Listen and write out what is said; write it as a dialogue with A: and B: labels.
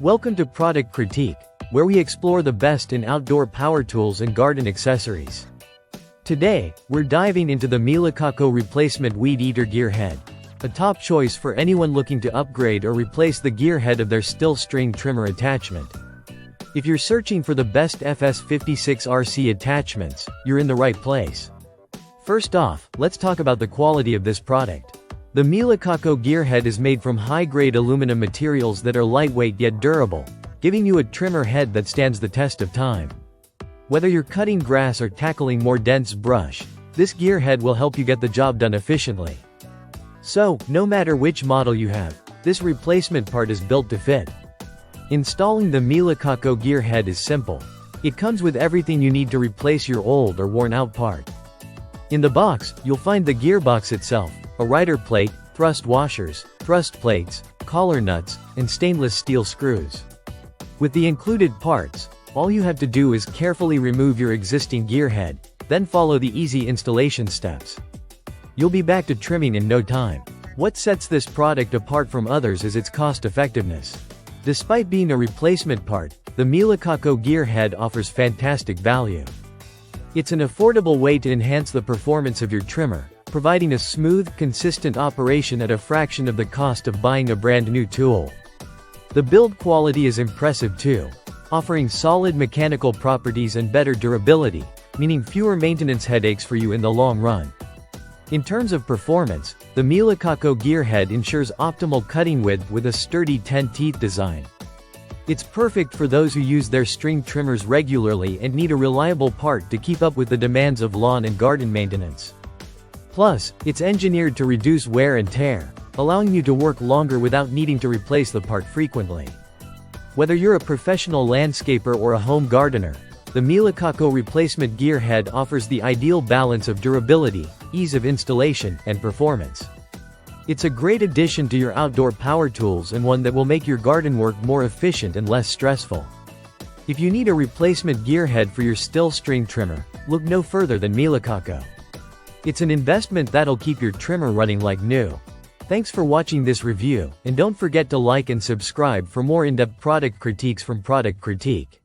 A: Welcome to Product Critique, where we explore the best in outdoor power tools and garden accessories. Today, we're diving into the Milikaco Replacement Weed Eater Gear Head, a top choice for anyone looking to upgrade or replace the gear head of their still string trimmer attachment. If you're searching for the best FS56RC attachments, you're in the right place. First off, let's talk about the quality of this product. The Milikaco gear head is made from high-grade aluminum materials that are lightweight yet durable, giving you a trimmer head that stands the test of time. Whether you're cutting grass or tackling more dense brush, this gear head will help you get the job done efficiently. So, no matter which model you have, this replacement part is built to fit. Installing the Milikaco gear head is simple. It comes with everything you need to replace your old or worn-out part. In the box, you'll find the gearbox itself, a rider plate, thrust washers, thrust plates, collar nuts, and stainless steel screws. With the included parts, all you have to do is carefully remove your existing gear head, then follow the easy installation steps. You'll be back to trimming in no time. What sets this product apart from others is its cost-effectiveness. Despite being a replacement part, the Milikaco gear head offers fantastic value. It's an affordable way to enhance the performance of your trimmer, providing a smooth, consistent operation at a fraction of the cost of buying a brand new tool. The build quality is impressive too, offering solid mechanical properties and better durability, meaning fewer maintenance headaches for you in the long run. In terms of performance, the Milikaco gear head ensures optimal cutting width with a sturdy 10-teeth design. It's perfect for those who use their string trimmers regularly and need a reliable part to keep up with the demands of lawn and garden maintenance. Plus, it's engineered to reduce wear and tear, allowing you to work longer without needing to replace the part frequently. Whether you're a professional landscaper or a home gardener, the Milikaco replacement gear head offers the ideal balance of durability, ease of installation, and performance. It's a great addition to your outdoor power tools and one that will make your garden work more efficient and less stressful. If you need a replacement gear head for your still string trimmer, look no further than Milikaco. It's an investment that'll keep your trimmer running like new. Thanks for watching this review, and don't forget to like and subscribe for more in-depth product critiques from Product Critique.